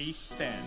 Please stand.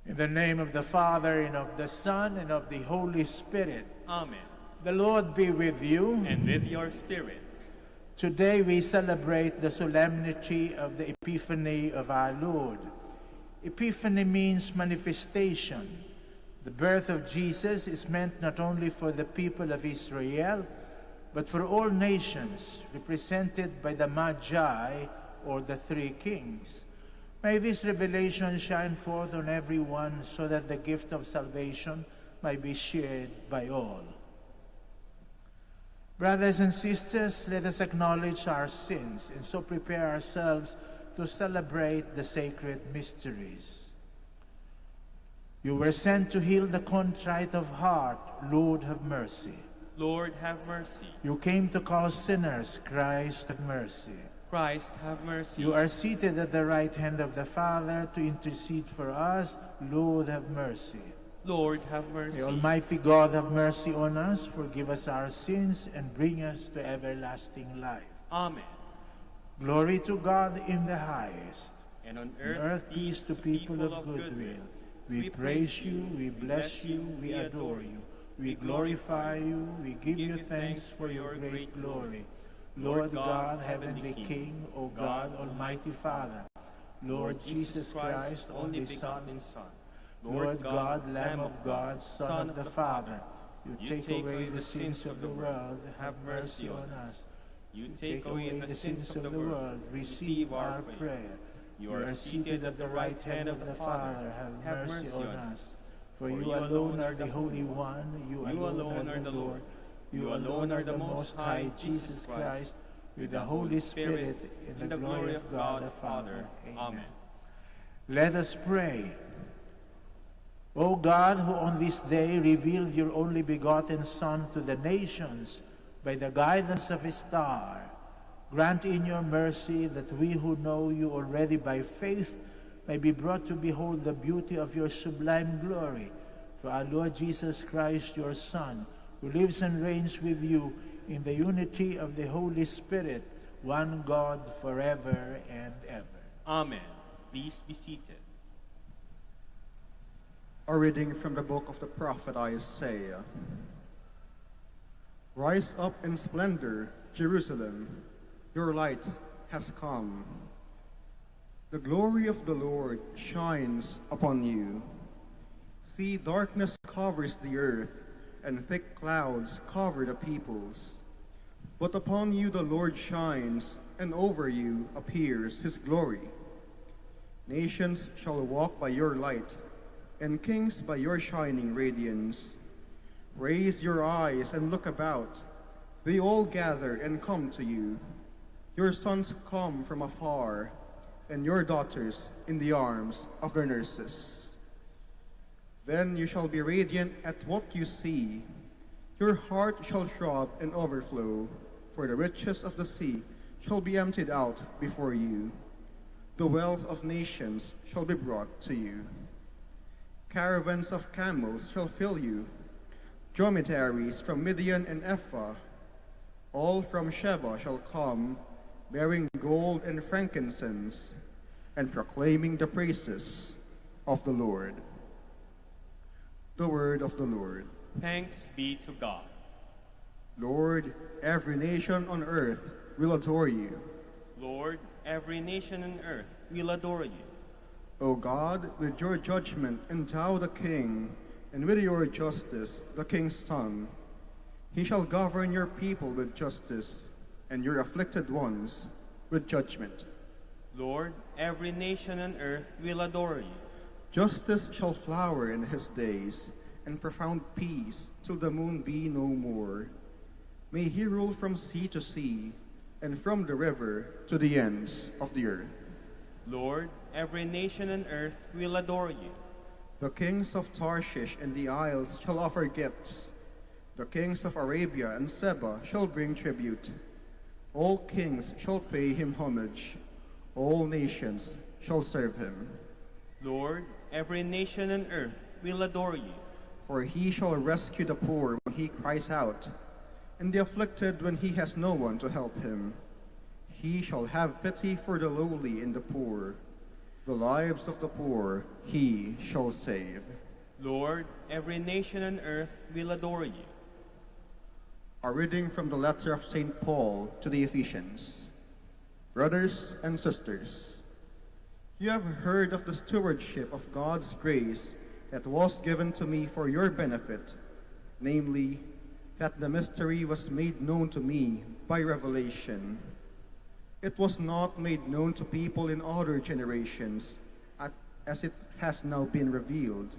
In the name of the Father, and of the Son, and of the Holy Spirit. Amen. The Lord be with you. And with your spirit. Today we celebrate the solemnity of the Epiphany of our Lord. Epiphany means manifestation. The birth of Jesus is meant not only for the people of Israel, but for all nations, represented by the Magi, or the three kings. May this revelation shine forth on everyone so that the gift of salvation might be shared by all. Brothers and sisters, let us acknowledge our sins and so prepare ourselves to celebrate the sacred mysteries. You were sent to heal the contrite of heart. Lord, have mercy. Lord, have mercy. You came to call sinners. Christ, have mercy. Christ, have mercy. You are seated at the right hand of the Father to intercede for us. Lord, have mercy. Lord, have mercy. May Almighty God have mercy on us, forgive us our sins, and bring us to everlasting life. Amen. Glory to God in the highest. And on On earth peace to people of good will. We praise you, we bless you, we adore you. We glorify you, we give you thanks for your great glory. Lord God, heavenly King, O God, Almighty Father, Lord Jesus Christ, only begotten Son, Lord God, Lamb of God, Son of the Father, you take away the sins of the world, have mercy on us. You take away the sins of the world, receive our prayer. You are seated at the right hand of the Father, have mercy on us. For you alone are the Holy One, you alone are the Lord. You alone are the Most High, Jesus Christ, with the Holy Spirit, in the glory of God the Father. Amen. Let us pray. O God, who on this day revealed your only begotten Son to the nations by the guidance of his star, grant in your mercy that we who know you already by faith may be brought to behold the beauty of your sublime glory. Through our Lord Jesus Christ, your Son, who lives and reigns with you in the unity of the Holy Spirit, one God, forever and ever. Amen. Please be seated. A reading from the book of the prophet Isaiah. Rise up in splendor, Jerusalem, your light has come. The glory of the Lord shines upon you. See, darkness covers the earth, and thick clouds cover the peoples. But upon you the Lord shines, and over you appears his glory. Nations shall walk by your light, and kings by your shining radiance. Raise your eyes and look about. They all gather and come to you. Your sons come from afar, and your daughters in the arms of their nurses. Then you shall be radiant at what you see. Your heart shall throb and overflow, for the riches of the sea shall be emptied out before you. The wealth of nations shall be brought to you. Caravans of camels shall fill you, dromedaries from Midian and Ephah. All from Sheba shall come, bearing gold and frankincense, and proclaiming the praises of the Lord. The word of the Lord. Thanks be to God. Lord, every nation on earth will adore you. Lord, every nation on earth will adore you. O God, with your judgment endow the king, and with your justice the king's son. He shall govern your people with justice, and your afflicted ones with judgment. Lord, every nation on earth will adore you. Justice shall flower in his days, and profound peace till the moon be no more. May he rule from sea to sea, and from the river to the ends of the earth. Lord, every nation on earth will adore you. The kings of Tarshish and the isles shall offer gifts. The kings of Arabia and Seba shall bring tribute. All kings shall pay him homage. All nations shall serve him. Lord, every nation on earth will adore you. For he shall rescue the poor when he cries out, and the afflicted when he has no one to help him. He shall have pity for the lowly and the poor. The lives of the poor he shall save. Lord, every nation on earth will adore you. A reading from the letter of St. Paul to the Ephesians. Brothers and sisters, you have heard of the stewardship of God's grace that was given to me for your benefit, namely, that the mystery was made known to me by revelation. It was not made known to people in other generations, as it has now been revealed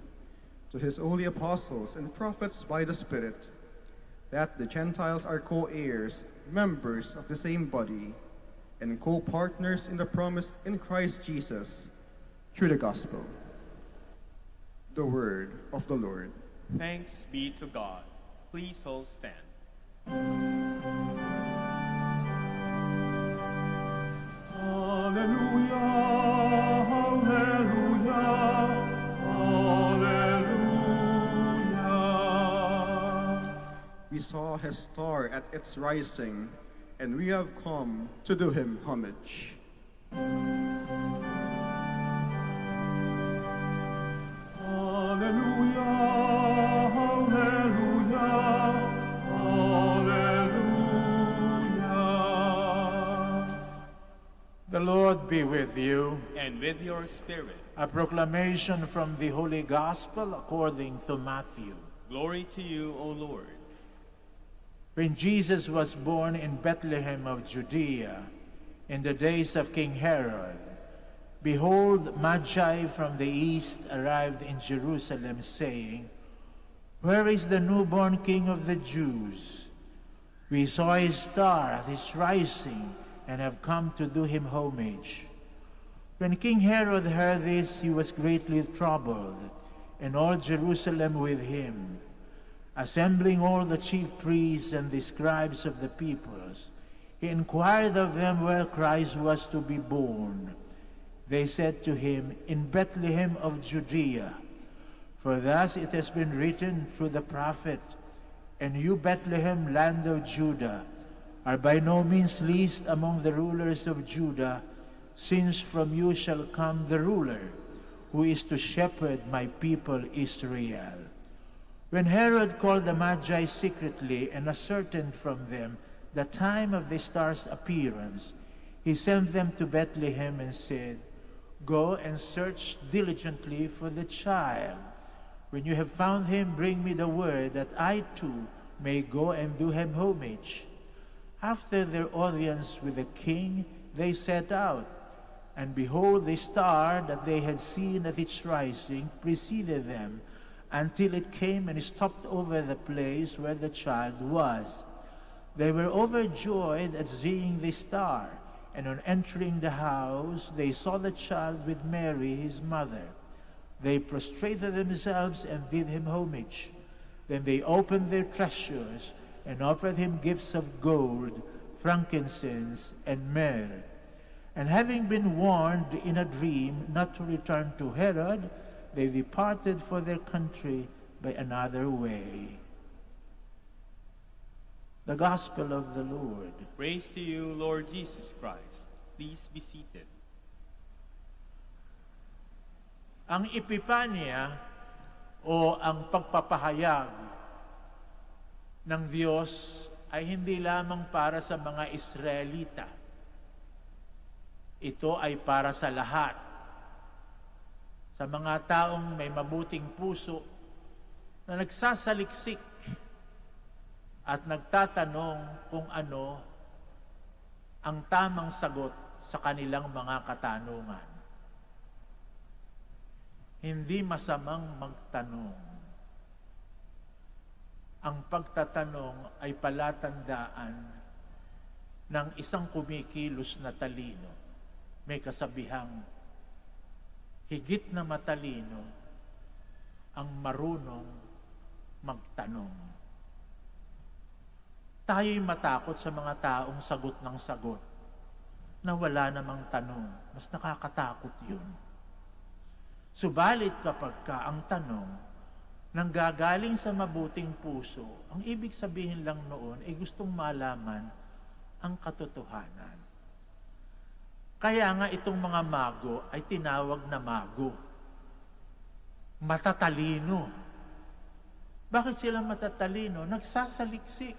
to his holy apostles and prophets by the Spirit, that the Gentiles are co-heirs, members of the same body, and co-partners in the promise in Christ Jesus, through the gospel. The word of the Lord. Thanks be to God. Please all stand. Hallelujah, hallelujah, hallelujah. We saw his star at its rising, and we have come to do him homage. Hallelujah, hallelujah, hallelujah. The Lord be with you. And with your spirit, A proclamation from the Holy Gospel according to Matthew. glory to you, O Lord. When Jesus was born in Bethlehem of Judea, in the days of King Herod, behold, Magi from the east arrived in Jerusalem, saying, "Where is the newborn King of the Jews? We saw his star at his rising, and have come to do him homage." When King Herod heard this, he was greatly troubled, and all Jerusalem with him. Assembling all the chief priests and the scribes of the peoples, he inquired of them where Christ was to be born. They said to him, "In Bethlehem of Judea, for thus it has been written through the prophet, and you, Bethlehem, land of Judah, are by no means least among the rulers of Judah, since from you shall come the ruler, who is to shepherd my people Israel." When Herod called the Magi secretly and ascertained from them the time of the star's appearance, he sent them to Bethlehem and said, "Go and search diligently for the child. When you have found him, bring me the word, that I too may go and do him homage." After their audience with the king, they set out, and behold, the star that they had seen at its rising preceded them, until it came and stopped over the place where the child was. They were overjoyed at seeing the star, and on entering the house, they saw the child with Mary, his mother. They prostrated themselves and did him homage. Then they opened their treasures and offered him gifts of gold, frankincense, and myrrh. And having been warned in a dream not to return to Herod, they departed for their country by another way. The Gospel of the Lord. Praise to you, Lord Jesus Christ. Please be seated. Ang Epipanya o ang pagpapahayag ng Diyos ay hindi lamang para sa mga Israelita. Ito ay para sa lahat. Sa mga taong may mabuting puso na nagsasaliksik at nagtatanong kung ano ang tamang sagot sa kanilang mga katanungan. Hindi masamang magtanong. Ang pagtatanong ay palatandaan ng isang kumikilos na talino. May kasabihang, higit na matalino ang marunong magtanong. Tayo'y matakot sa mga taong sagot ng sagot na wala namang tanong. Mas nakakatakot yun. Subalit kapag ang tanong nanggagaling sa mabuting puso, ang ibig sabihin lang noon ay gustong malaman ang katotohanan. Kaya nga itong mga mago ay tinawag na mago. Matatalino. Bakit sila matatalino? Nagsasaliksik.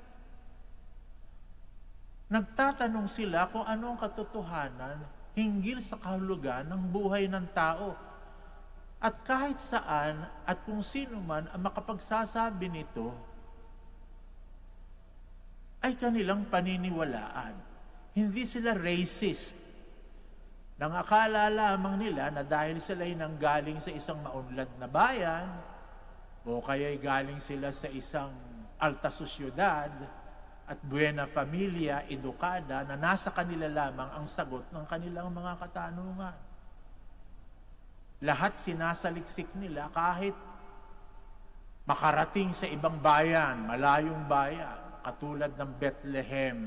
Nagtatanong sila kung ano ang katotohanan hinggil sa kahulugan ng buhay ng tao. At kahit saan at kung sino man ang makapagsasabi nito, ay kanilang paniniwalaan. Hindi sila racist. Nang akala lamang nila na dahil sila ay nanggaling sa isang maunlad na bayan, o kaya'y galing sila sa isang alta sosyudad at buena familia, edukada, na nasa kanila lamang ang sagot ng kanilang mga katanungan. Lahat sinasaliksik nila kahit makarating sa ibang bayan, malayong bayan, katulad ng Bethlehem.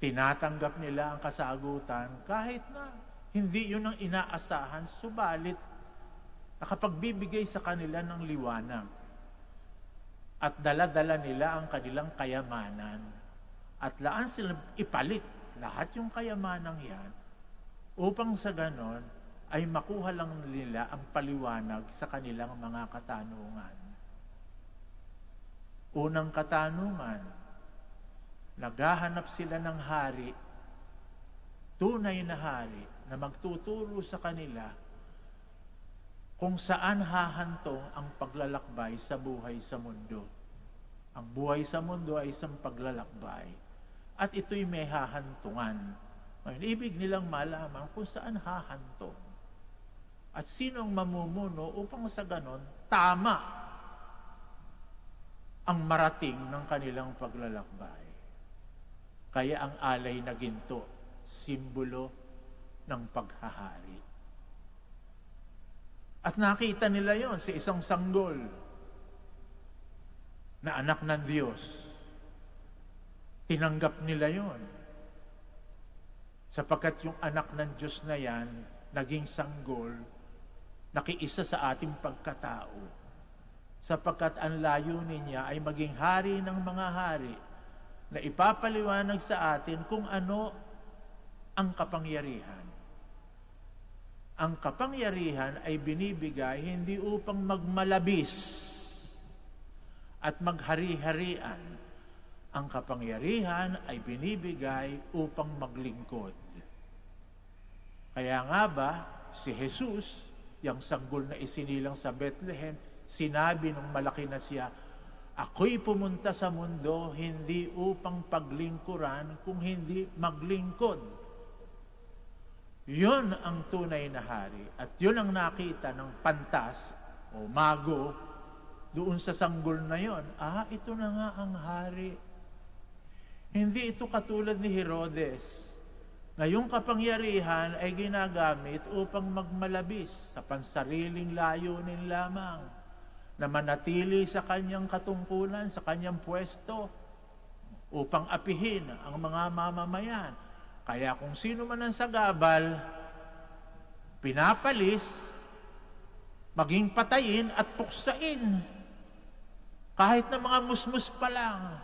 Tinatanggap nila ang kasagutan kahit na hindi yun ang inaasahan, subalit nakapagbibigay sa kanila ng liwanag at dala-dala nila ang kanilang kayamanan at laan sila ipalit lahat yung kayamanang yan upang sa ganon ay makuha lang nila ang paliwanag sa kanilang mga katanungan. Unang katanungan, naghahanap sila ng hari, tunay na hari, na magtuturo sa kanila kung saan hahantong ang paglalakbay sa buhay sa mundo. Ang buhay sa mundo ay isang paglalakbay. At ito'y may hahantungan. Ngayon, ibig nilang malaman kung saan hahantong. At sino ang mamumuno upang sa ganon, tama ang marating ng kanilang paglalakbay. Kaya ang alay na ginto, simbolo ng paghahari. At nakita nila yon sa isang sanggol na anak ng Diyos. Tinanggap nila yon. Sapagkat yung anak ng Diyos na yan, naging sanggol, nakiisa sa ating pagkatao. Sapagkat ang layunin niya ay maging hari ng mga hari, na ipapaliwanag sa atin kung ano ang kapangyarihan. Ang kapangyarihan ay binibigay hindi upang magmalabis at maghari-harian. Ang kapangyarihan ay binibigay upang maglingkod. Kaya nga ba, si Jesus, yung sanggol na isinilang sa Bethlehem, sinabi nung malaki na siya, ako'y pumunta sa mundo hindi upang paglingkuran, kung hindi maglingkod. Yun ang tunay na hari. At yun ang nakita ng pantas o mago doon sa sanggol na yon. Ito na nga ang hari. Hindi ito katulad ni Herodes, na yung kapangyarihan ay ginagamit upang magmalabis sa pansariling layunin lamang, na manatili sa kanyang katungkulan, sa kanyang pwesto, upang apihin ang mga mamamayan. Kaya kung sino man ang sagabal, pinapalis, maging patayin at puksain, kahit na mga musmus pa lang,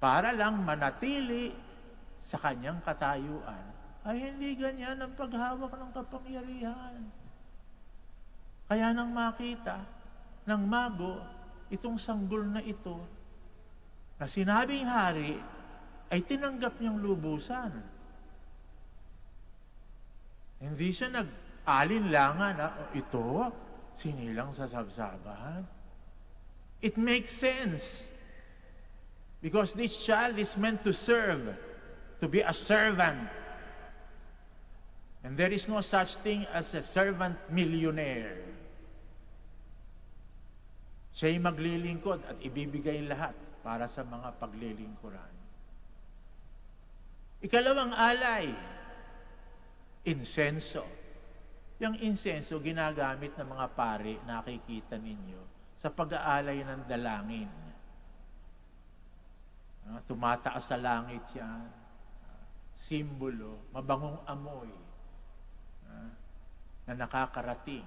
para lang manatili sa kanyang katayuan. Ay hindi ganyan ang paghawak ng kapangyarihan. Kaya nang makita ng mago itong sanggol na ito, na sinabing hari, ay tinanggap niyang lubusan. Hindi siya nag-alinlangan na, ito, sinilang sa sabsaban. It makes sense. Because this child is meant to serve, to be a servant. And there is no such thing as a servant millionaire. Siya'y maglilingkod at ibibigay lahat para sa mga paglilingkuran. Ikalawang alay, insenso. Yung insenso ginagamit ng mga pari, nakikita ninyo, sa pag-aalay ng dalangin. Tumataas sa langit yan. Simbolo, mabangong amoy na nakakarating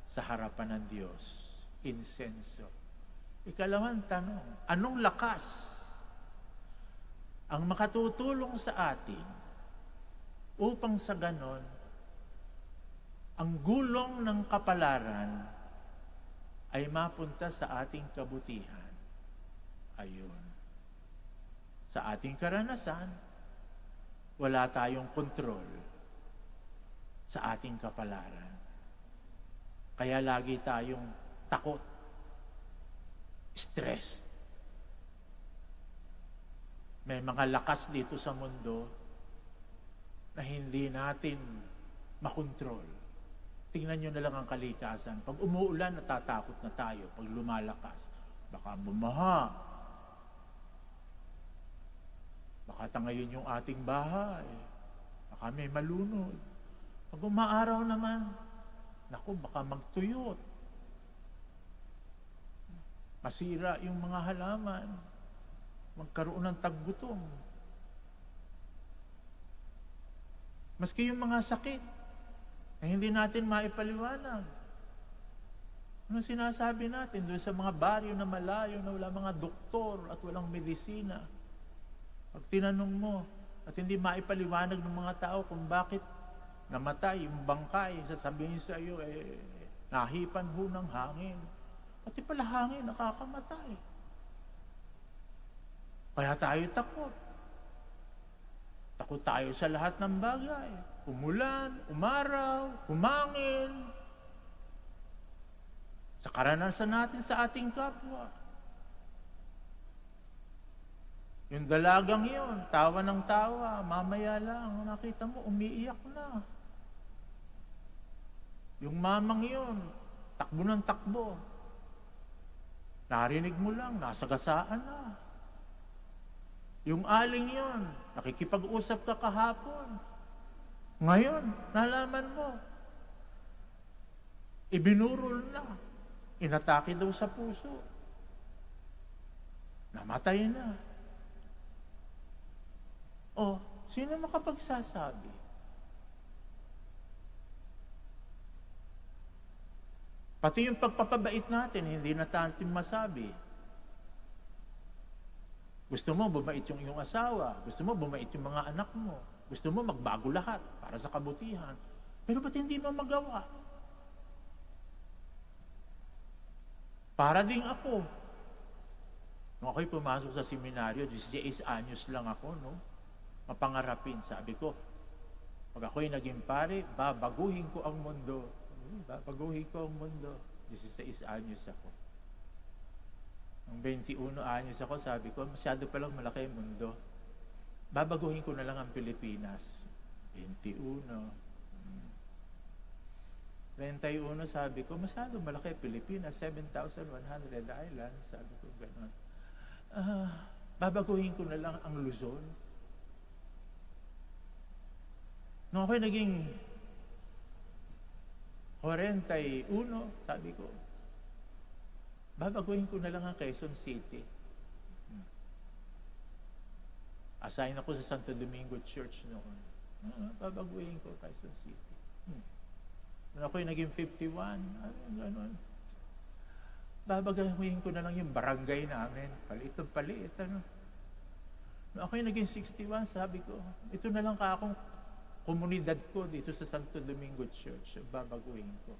sa harapan ng Diyos. Insenso. Ikalawang tanong, anong lakas ang makatutulong sa atin upang sa ganon ang gulong ng kapalaran ay mapunta sa ating kabutihan? Ayun. Sa ating karanasan, wala tayong kontrol sa ating kapalaran. Kaya lagi tayong takot, stressed. May mga lakas dito sa mundo na hindi natin makontrol. Tingnan nyo na lang ang kalikasan. Pag umuulan, natatakot na tayo. Pag lumalakas, baka bumaha. Baka tangayin yung ating bahay. Baka may malunod. Pag umaaraw naman, naku, baka magtuyot. Masira yung mga halaman. Magkaroon ng taggutom. Maski yung mga sakit, ay hindi natin maipaliwanag. Ano sinasabi natin doon sa mga baryo na malayo na wala mga doktor at walang medisina? Pag tinanong mo at hindi maipaliwanag ng mga tao kung bakit namatay yung bangkay, sasabihin sa iyo, nahipan ho ng hangin. Pati pala hangin, nakakamatay. Kaya tayo takot. Takot tayo sa lahat ng bagay. Umulan, umaraw, humangin. Sa karanasan natin sa ating kapwa. Yung dalagang yun, tawa ng tawa, mamaya lang, nakita mo, umiiyak na. Yung mamang yun, takbo ng takbo. Narinig mo lang, nasagasaan na. Yung aling yun, nakikipag-usap ka kahapon. Ngayon, nalaman mo, ibinurol na. Inatake daw sa puso. Namatay na. O, sino makapagsasabi? Pati yung pagpapabait natin, hindi na natin masabi. Gusto mo, bumait yung iyong asawa. Gusto mo, bumait yung mga anak mo. Gusto mo, magbago lahat para sa kabutihan. Pero ba't hindi mo magawa? Para din ako. Nung ako'y pumasok sa seminaryo, 16 anyos lang ako, no? Mapangarapin. Sabi ko, pag ako'y naging pare, babaguhin ko ang mundo. Babaguhin ko ang mundo. 16 anyos ako. Nung 21 anyos ako, sabi ko, masyado palang malaki ang mundo. Babaguhin ko na lang ang Pilipinas. 21. 31, sabi ko, masyado malaki Pilipinas, 7,100 islands. Sabi ko, gano'n. Babaguhin ko na lang ang Luzon. Nung ako'y naging 41, sabi ko, babaguhin ko na lang ang Quezon City. Assign ako sa Santo Domingo Church noon. Babaguhin ko Quezon City. Nung ako'y naging 51, gano'n. Babaguhin ko na lang yung barangay namin. Paliit, ano. Nung ako'y naging 61, sabi ko, ito na lang ka akong komunidad ko dito sa Santo Domingo Church. Babaguhin ko.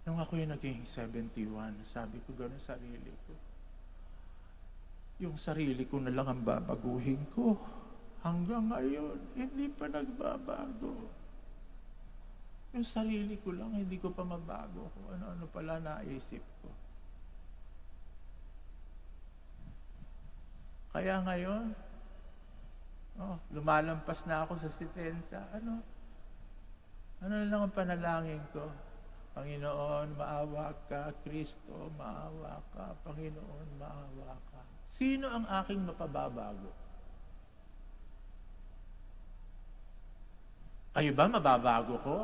Nung ako yung naging 71, sabi ko gano'n sarili ko. Yung sarili ko na lang ang babaguhin ko. Hanggang ngayon, hindi pa nagbabago. Yung sarili ko lang, hindi ko pa mabago kung ano-ano pala naisip ko. Kaya ngayon, lumalampas na ako sa 70. Ano na lang ang panalangin ko? Panginoon, maawa ka. Kristo, maawa ka. Panginoon, maawa ka. Sino ang aking mapababago? Kayo ba mababago ko?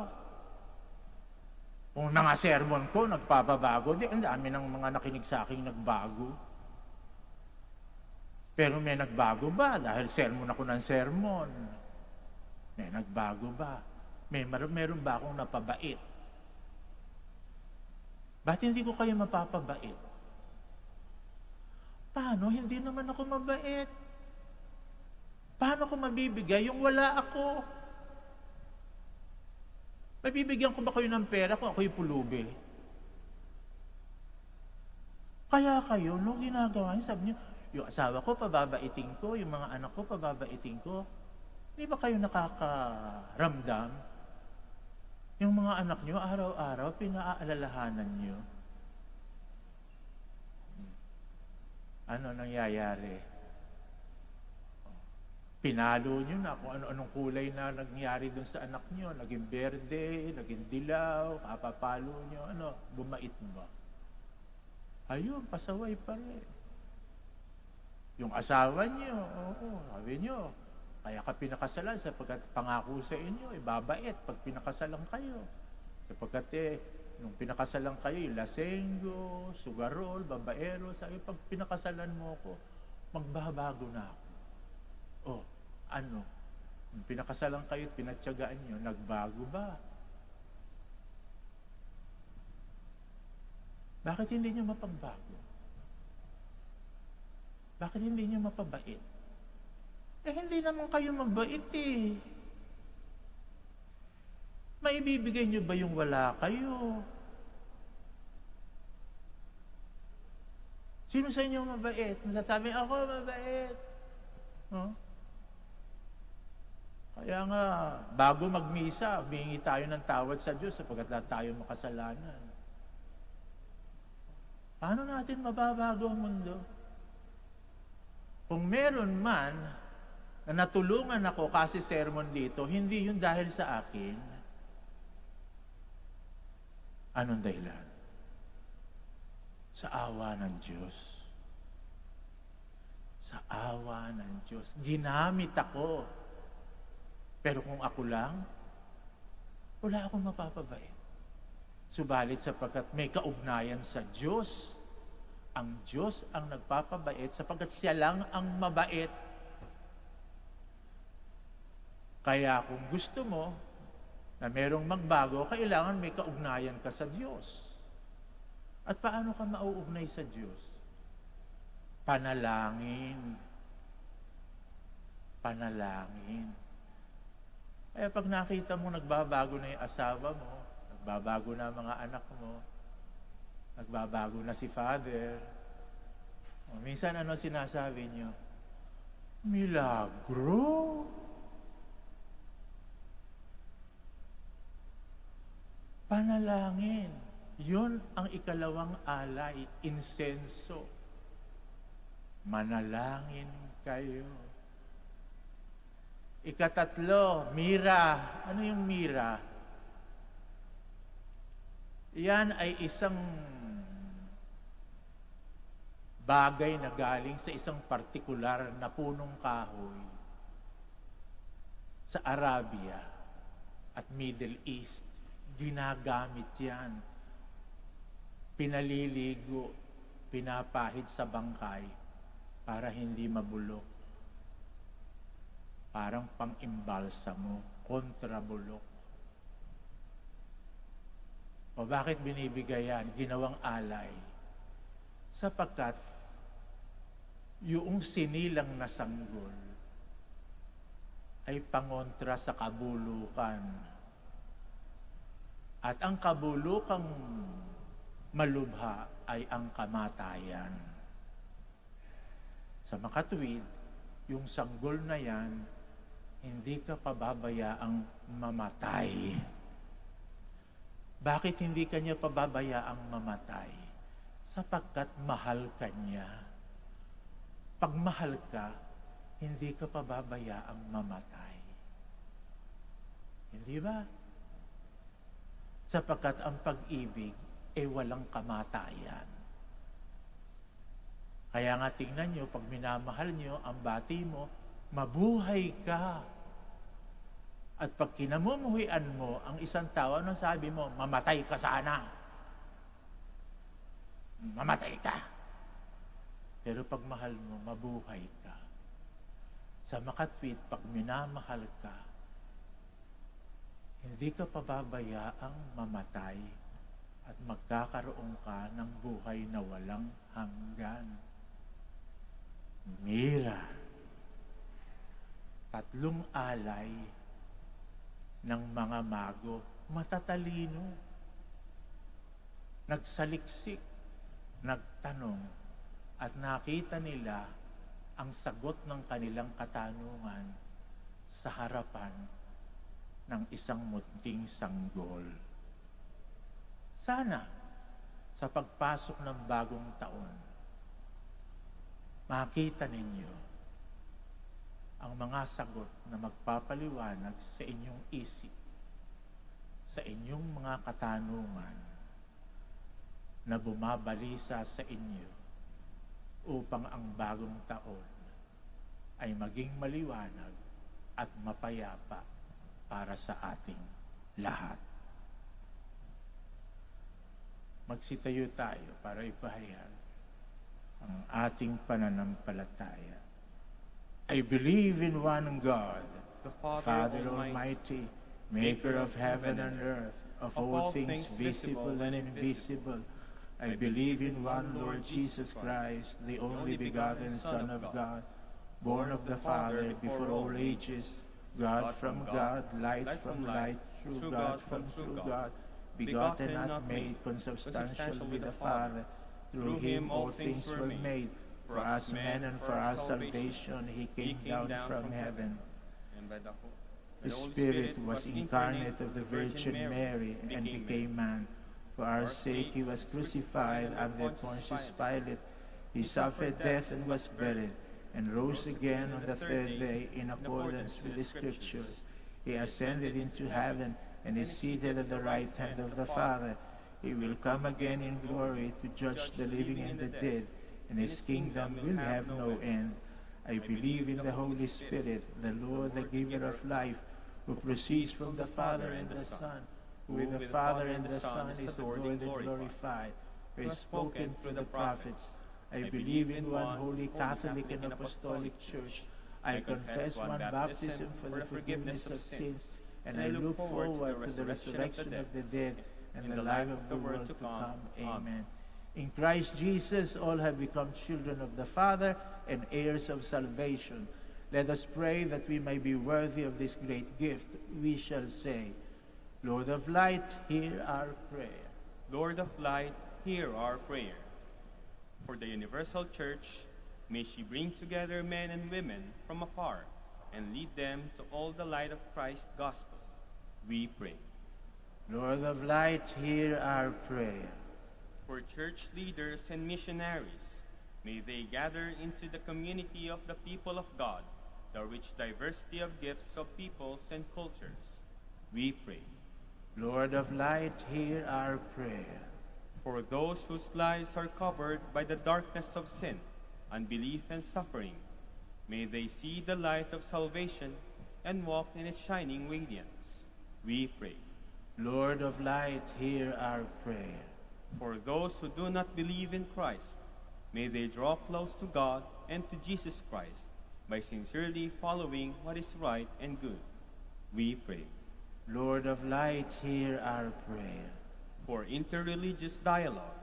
Kung mga sermon ko, nagpapabago, ang dami ng mga nakinig sa akin nagbago. Pero may nagbago ba? Dahil sermon ako ng sermon. May nagbago ba? Meron ba akong napabait? Ba't hindi ko kayo mapapabait? Paano? Hindi naman ako mabait. Paano ko mabibigay yung wala ako? Mabibigyan ko ba kayo ng pera kung ako'y pulubi? Kaya kayo, nung ginagawa niyo, sabi niyo, yung asawa ko, pababaiting ko, yung mga anak ko, pababaiting ko. Hindi ba kayo nakakaramdam? Yung mga anak niyo, araw-araw, pinaalalahanan niyo. Ano nangyayari? Pinalo niyo na kung ano-anong kulay na nangyari dun sa anak niyo. Naging berde, naging dilaw, kapapalo niyo. Bumait ba? Ayun, pasaway pa rin. Yung asawa niyo, sabi niyo, kaya ka pinakasalan sapagkat pangako sa inyo, babait pag pinakasalan kayo. Sapagkat nung pinakasalan kayo, lasenggo, sugarol, babaero, sabi, pag pinakasalan mo ako, magbabago na ako. Nung pinakasalan kayo at pinatyagaan nyo, nagbago ba? Bakit hindi nyo mapagbago? Bakit hindi nyo mapabait? Hindi naman kayo mabait eh. Maibibigay nyo ba yung wala kayo? Sino sa inyo mabait? Masasabi, ako mabait. Kaya nga, bago magmisa, humingi tayo ng tawad sa Diyos sapagkat tayo makasalanan. Paano natin mababago ang mundo? Kung meron man na natulungan ako kasi sermon dito, hindi yun dahil sa akin. Anong dahilan? Sa awa ng Diyos. Sa awa ng Diyos. Ginamit ako. Pero kung ako lang, wala akong mapapabait. Subalit sapagkat may kaugnayan sa Diyos, ang Diyos ang nagpapabait sapagkat siya lang ang mabait. Kaya kung gusto mo na merong magbago, kailangan may kaugnayan ka sa Diyos. At paano ka mauugnay sa Diyos? Panalangin. Panalangin. Kaya pag nakita mo nagbabago na yung asawa mo, nagbabago na mga anak mo, nagbabago na si Father, minsan ano sinasabi niyo? Milagro! Panalangin. Yun ang ikalawang alay, insenso. Manalangin kayo. Ikatatlo, mira. Ano yung mira? Yan ay isang bagay na galing sa isang partikular na punong kahoy sa Arabia at Middle East. Ginagamit yan. Pinaliligo, pinapahid sa bangkay para hindi mabulok. Parang pang-imbalsamo, kontrabulok. O bakit binibigay yan? Ginawang alay. Sapagkat yung sinilang na sanggol ay pangontra sa kabulukan. At ang kabulukang malubha ay ang kamatayan. Sa makatuwid, yung sanggol na yan, hindi ka pababayaang mamatay. Bakit hindi ka niya pababayaang mamatay? Sapagkat mahal ka niya. Pag mahal ka, hindi ka pababayaang mamatay. Hindi ba? Sapagkat ang pag-ibig ay walang kamatayan. Kaya nga tingnan nyo, pag minamahal nyo ang bati mo, mabuhay ka. At pag kinamumuhian mo ang isang tao, anong sabi mo? Mamatay ka sana. Mamatay ka. Pero pag mahal mo, mabuhay ka. Sa makatwid, pag minamahal ka, hindi ka pababayaang mamatay at magkakaroon ka ng buhay na walang hanggan. Mira. 3 alay ng mga mago, matatalino, nagsaliksik, nagtanong, at nakita nila ang sagot ng kanilang katanungan sa harapan ng isang munting sanggol. Sana, sa pagpasok ng bagong taon, makita ninyo ang mga sagot na magpapaliwanag sa inyong isip, sa inyong mga katanungan na bumabalisa sa inyo upang ang bagong taon ay maging maliwanag at mapayapa para sa ating lahat. Magsitayo tayo para ipahayag ang ating pananampalataya. I believe in one God, the Father Father Almighty, maker of heaven and earth, of all things visible and invisible. I believe in one Lord Jesus Christ, the only begotten Son of God, born of the Father before all ages, God from God, light from light, true God from true God, begotten, not made, consubstantial with the Father. Through him all things were made. For us men and for our salvation, he came down from heaven. The Spirit was incarnate of the Virgin Mary and became man. For our sake he was crucified under Pontius Pilate. He suffered death and was buried, and rose again on the 3rd day in accordance with the Scriptures. He ascended into heaven and is seated at the right hand of the Father. He will come again in glory to judge the living and the dead, and his kingdom will have no end. I believe in the Holy Spirit, the Lord, the giver of life, who proceeds from the Father and the Son, who with the Father and the Son is adored and glorified, who is spoken through the prophets. I believe in one holy Catholic and Apostolic Church. I confess one baptism for the forgiveness of sins, and I look forward to the resurrection of the dead and the life of the world to come. Amen. In Christ Jesus, all have become children of the Father and heirs of salvation. Let us pray that we may be worthy of this great gift. We shall say, Lord of light, hear our prayer. Lord of light, hear our prayer. For the universal church, may she bring together men and women from afar and lead them to all the light of Christ's gospel. We pray. Lord of light, hear our prayer. For church leaders and missionaries, may they gather into the community of the people of God the rich diversity of gifts of peoples and cultures. We pray. Lord of light, hear our prayer. For those whose lives are covered by the darkness of sin, unbelief, and suffering, may they see the light of salvation and walk in its shining radiance. We pray. Lord of light, hear our prayer. For those who do not believe in Christ, may they draw close to God and to Jesus Christ by sincerely following what is right and good. We pray. Lord of light, hear our prayer. For interreligious dialogue,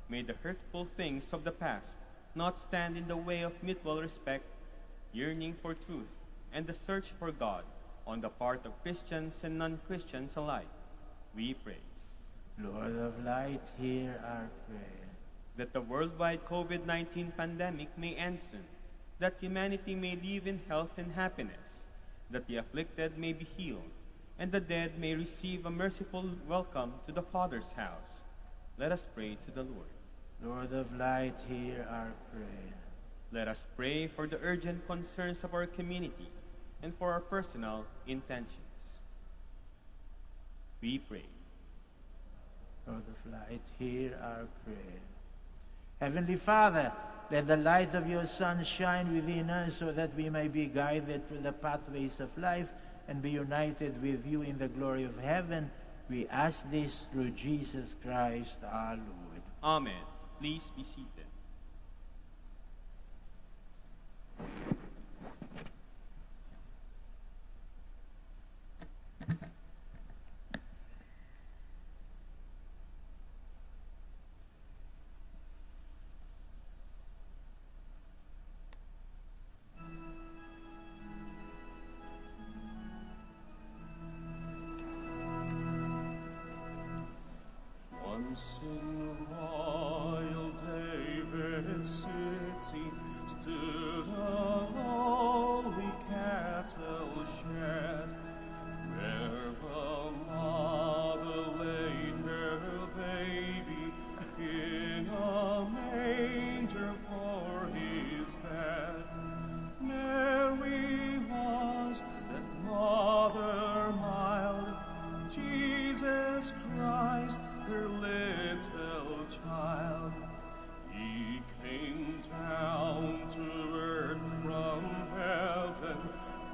may the hurtful things of the past not stand in the way of mutual respect, yearning for truth, and the search for God on the part of Christians and non-Christians alike. We pray. Lord of light, hear our prayer. That the worldwide COVID-19 pandemic may end soon, that humanity may live in health and happiness, that the afflicted may be healed, and the dead may receive a merciful welcome to the Father's house. Let us pray to the Lord. Lord of light, hear our prayer. Let us pray for the urgent concerns of our community and for our personal intentions. We pray. Lord of light, hear our prayer. Heavenly Father, let the light of your Son shine within us so that we may be guided through the pathways of life and be united with you in the glory of heaven. We ask this through Jesus Christ our Lord. Amen. Please be seated. Once in royal David's city stood a lowly cattle shed, where a mother laid her baby in a manger for his bed. Mary was that mother mild, Jesus Christ, her little child. He came down to earth from heaven,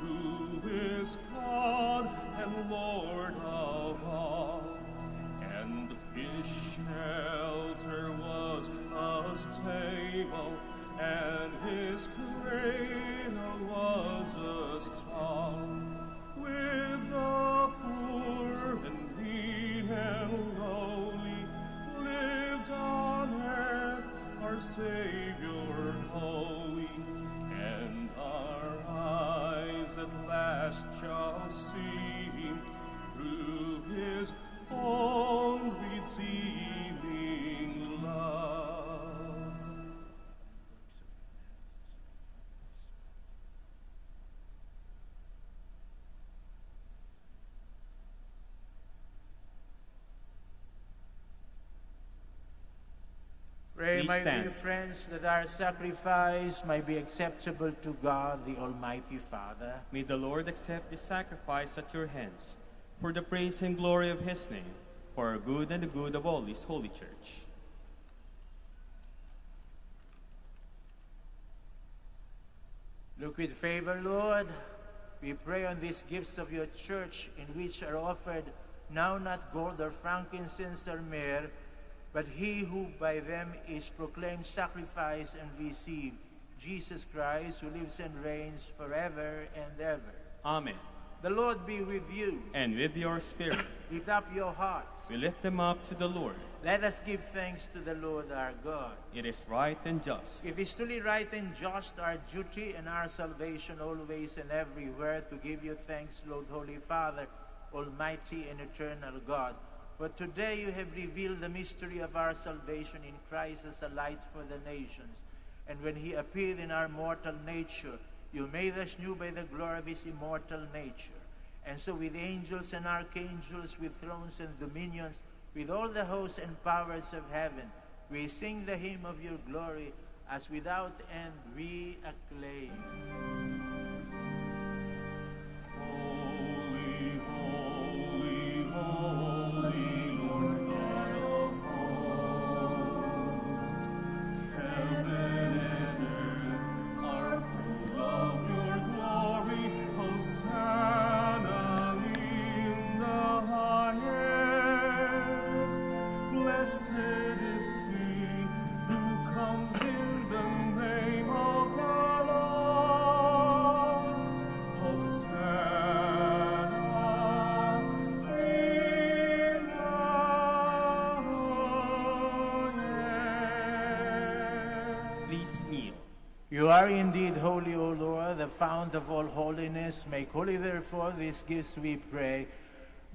who is God and Lord of all. And his shelter was a stable, and his cradle was a stall. With the poor and needy and lowly lived on earth our Savior holy, and our eyes at last shall see through his own redeeming love. Pray, Please my stand. dear friends, that our sacrifice may be acceptable to God, the Almighty Father. May the Lord accept this sacrifice at your hands, for the praise and glory of his name, for our good and the good of all his holy church. Look with favor, Lord. We pray on these gifts of your church, in which are offered now not gold or frankincense or myrrh, but he who by them is proclaimed sacrifice and received, Jesus Christ, who lives and reigns forever and ever. Amen. The Lord be with you. And with your spirit, Lift up your hearts. we lift them up to the Lord. Let us give thanks to the Lord our God. It is right and just. It is truly right and just, our duty and our salvation always and everywhere, to give you thanks, Lord, Holy Father, Almighty and eternal God. For today you have revealed the mystery of our salvation in Christ as a light for the nations. And when he appeared in our mortal nature, you made us new by the glory of his immortal nature. And so with angels and archangels, with thrones and dominions, with all the hosts and powers of heaven, we sing the hymn of your glory, as without end we acclaim. Holy, holy, holy, Lord God of hosts. Heaven and earth are full of your glory. Hosanna in the highest. Blessed is he who comes in the name of the Lord. Hosanna in the highest. Please kneel. You are indeed holy, O Lord, the fount of all holiness. Make holy, therefore, these gifts, we pray,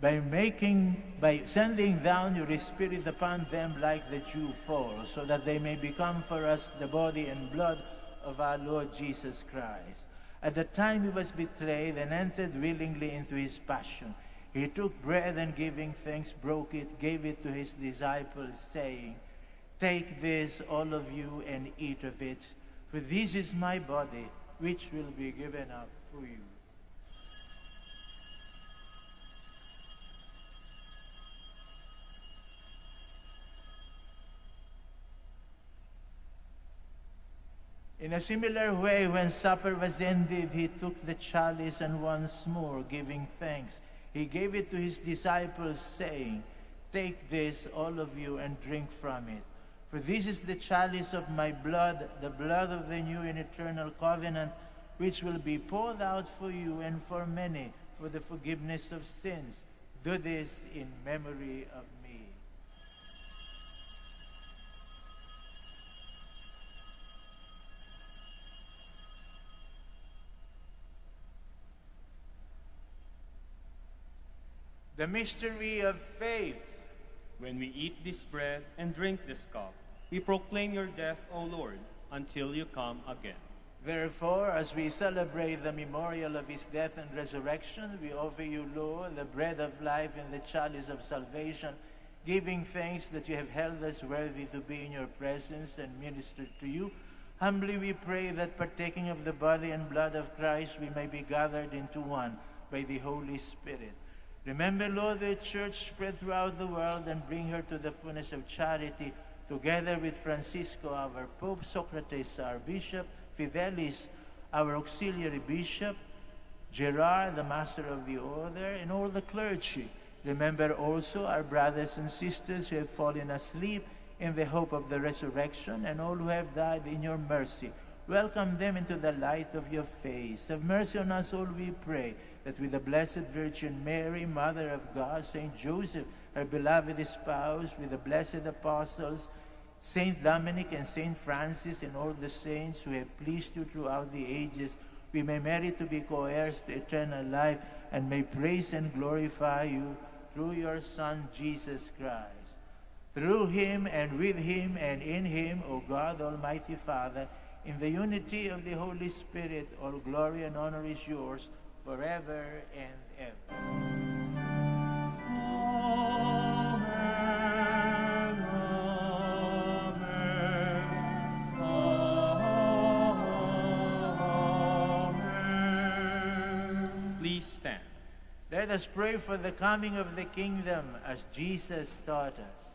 by sending down your Spirit upon them like the dew fall, so that they may become for us the body and blood of our Lord Jesus Christ. At the time he was betrayed and entered willingly into his passion, he took bread and giving thanks, broke it, gave it to his disciples, saying, "Take this, all of you, and eat of it, for this is my body, which will be given up for you." In a similar way, when supper was ended, he took the chalice and once more, giving thanks, he gave it to his disciples, saying, "Take this, all of you, and drink from it. For this is the chalice of my blood, the blood of the new and eternal covenant, which will be poured out for you and for many for the forgiveness of sins. Do this in memory of me." The mystery of faith. When we eat this bread and drink this cup, we proclaim your death, O Lord, until you come again. Therefore, as we celebrate the memorial of his death and resurrection, we offer you, Lord, the bread of life and the chalice of salvation, giving thanks that you have held us worthy to be in your presence and minister to you. Humbly we pray that, partaking of the body and blood of Christ, we may be gathered into one by the Holy Spirit. Remember, Lord, the church spread throughout the world, and bring her to the fullness of charity, together with Francisco, our Pope, Socrates, our Bishop, Fidelis, our Auxiliary Bishop, Gerard, the Master of the Order, and all the clergy. Remember also our brothers and sisters who have fallen asleep in the hope of the resurrection, and all who have died in your mercy. Welcome them into the light of your face. Have mercy on us all, we pray, that with the Blessed Virgin Mary, Mother of God, Saint Joseph, her beloved spouse, with the blessed apostles, Saint Dominic and Saint Francis, and all the saints who have pleased you throughout the ages, we may merit to be co-heirs to eternal life, and may praise and glorify you through your Son, Jesus Christ. Through him, and with him, and in him, O God, Almighty Father, in the unity of the Holy Spirit, all glory and honor is yours, forever and ever. Amen, amen. Please stand. Let us pray for the coming of the kingdom as Jesus taught us.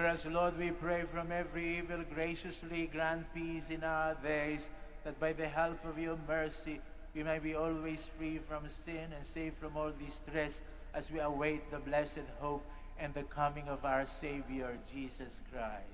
Deliver us, Lord, we pray, from every evil. Graciously grant peace in our days, that by the help of your mercy we may be always free from sin and safe from all distress, as we await the blessed hope and the coming of our Savior, Jesus Christ.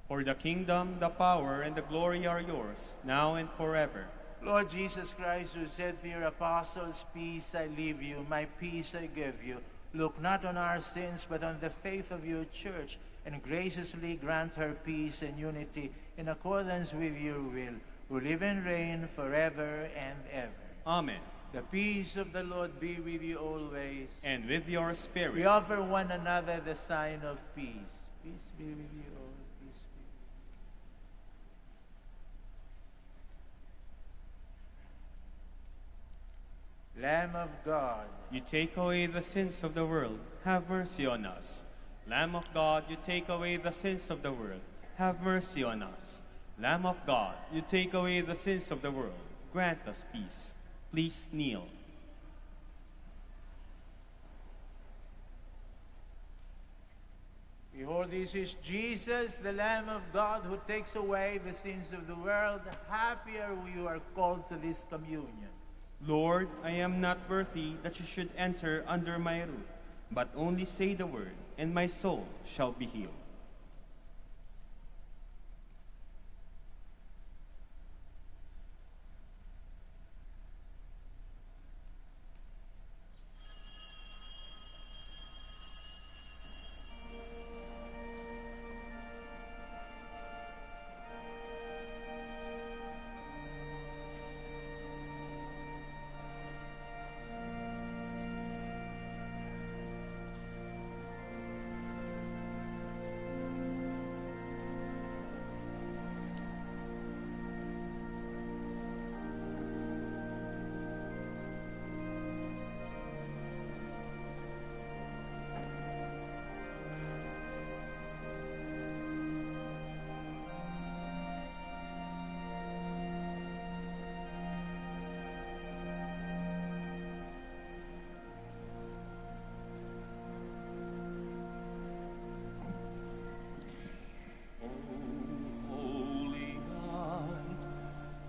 For the kingdom, the power, and the glory are yours, now and forever. Lord Jesus Christ, who said to your apostles, "Peace I leave you, my peace I give you," look not on our sins, but on the faith of your church, and graciously grant her peace and unity in accordance with your will, who live and reign forever and ever. Amen. The peace of the Lord be with you always. And with your spirit. We offer one another the sign of peace. Peace be with you all. Peace be. Lamb of God, You take away the sins of the world, have mercy on us. Lamb of God, you take away the sins of the world, have mercy on us. Lamb of God, you take away the sins of the world, grant us peace. Please kneel. behold, this is Jesus, the Lamb of God, who takes away the sins of the world. Happy are we who are called to this communion. Lord, I am not worthy that you should enter under my roof, but only say the word, and my soul shall be healed.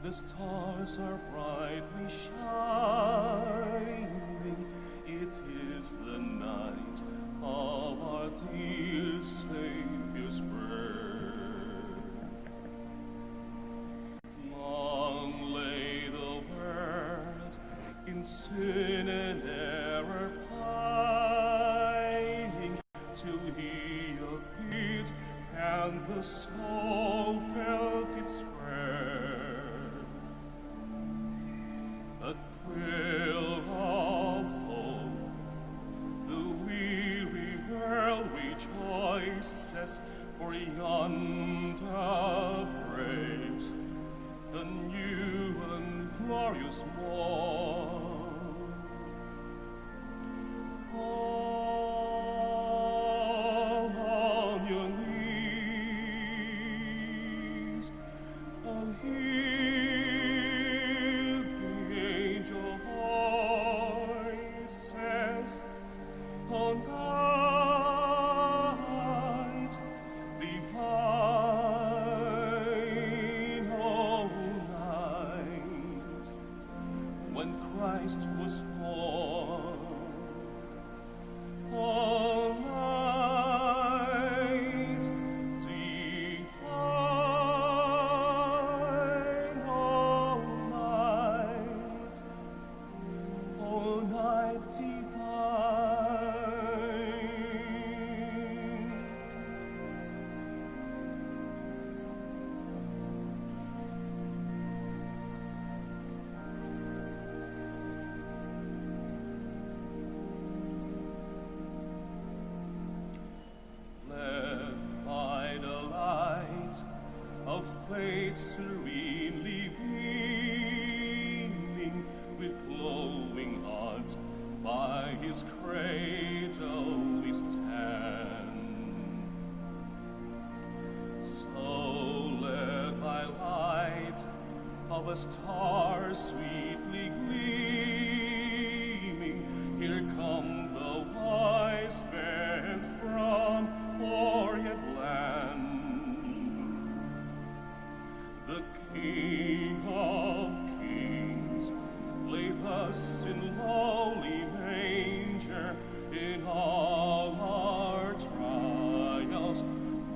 The stars are brightly shining. It is the night of our dear Savior's birth. Long lay the world in sin and error pining, till he appeared and the soul felt its worth. A thrill of hope, the weary world rejoices, for yonder breaks a new and glorious morn. Fall on your knees and hear the angel voices on night divine, oh night, when Christ was born. All night divine, all night divine. Led by the light of faith serenely beaming, with glowing hearts by his cradle we stand. So led by light of a star sweetly gleaming, here come the wise men from Orient land. King of kings, leave us in lowly manger in all our trials,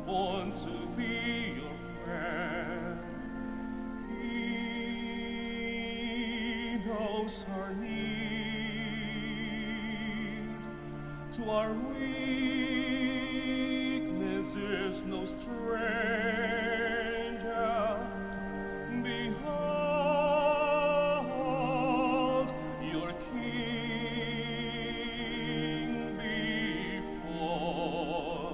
born to be your friend. He knows our need, to our weakness is no stranger. Behold your King before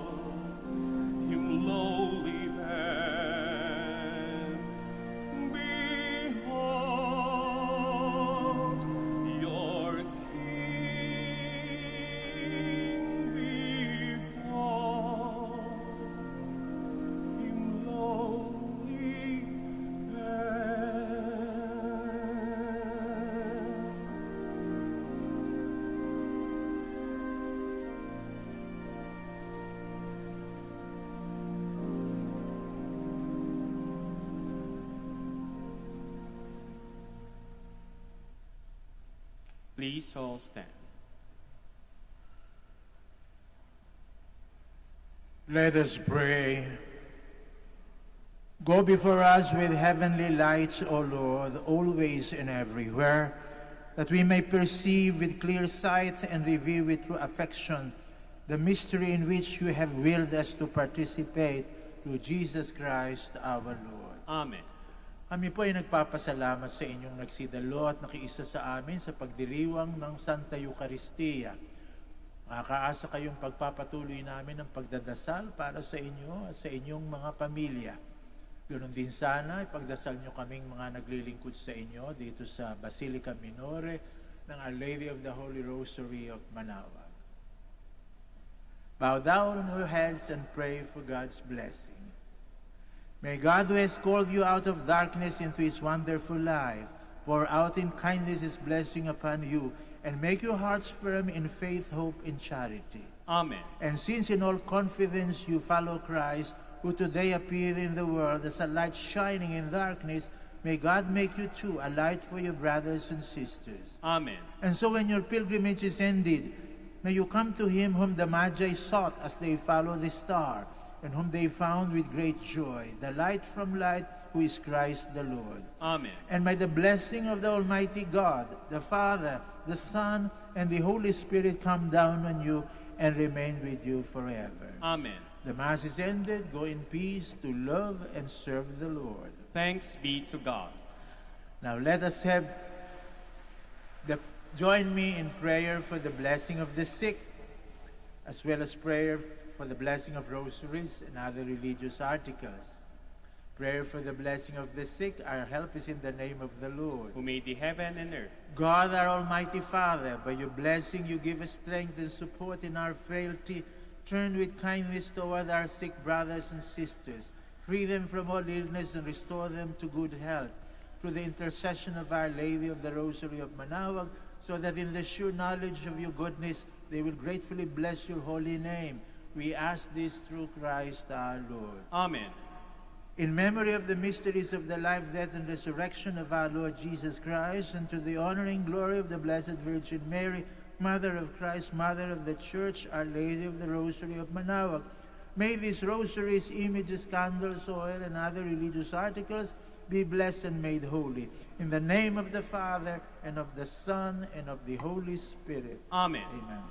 him, lowly man. Behold your King before him, lowly man. Please all stand. Let us pray. Go before us with heavenly lights, O Lord, always and everywhere, that we may perceive with clear sight and review with true affection the mystery in which you have willed us to participate through Jesus Christ our Lord. Amen. Kami po ay nagpapasalamat sa inyong nagsidalo at nakiisa sa amin sa pagdiriwang ng Santa Eucharistia. Makakaasa kayong pagpapatuloy namin ng pagdadasal para sa inyo at sa inyong mga pamilya. Ganoon din sana, ipagdasal nyo kaming mga naglilingkod sa inyo dito sa Basilica Minore ng Our Lady of the Holy Rosary of Manaoag. Bow down on your heads and pray for God's blessing. May God, who has called you out of darkness into his wonderful light, pour out in kindness his blessing upon you, and make your hearts firm in faith, hope, and charity. Amen. And since in all confidence you follow Christ, who today appeared in the world as a light shining in darkness, may God make you too a light for your brothers and sisters. Amen. And so when your pilgrimage is ended, may you come to him whom the Magi sought as they followed the star, and whom they found with great joy, the light from light, who is Christ the Lord. Amen. And may the blessing of the Almighty God, the Father, the Son, and the Holy Spirit come down on you and remain with you forever. Amen. The Mass is ended. Go in peace to love and serve the Lord. Thanks be to God. Now let us have join me in prayer for the blessing of the sick, as well as prayer for the blessing of rosaries and other religious articles. Prayer for the blessing of the sick. Our help is in the name of the Lord, Who made the heaven and earth. God, our Almighty Father, by your blessing you give us strength and support in our frailty. Turn with kindness toward our sick brothers and sisters. Free them from all illness and restore them to good health. Through the intercession of Our Lady of the Rosary of Manaoag, so that in the sure knowledge of your goodness they will gratefully bless your holy name. We ask this through Christ our Lord. Amen. In memory of the mysteries of the life, death, and resurrection of our Lord Jesus Christ, and to the honor and glory of the Blessed Virgin Mary, Mother of Christ, Mother of the Church, Our Lady of the Rosary of Manaoag, may these rosaries, images, candles, oil, and other religious articles be blessed and made holy. In the name of the Father, and of the Son, and of the Holy Spirit. Amen. Amen.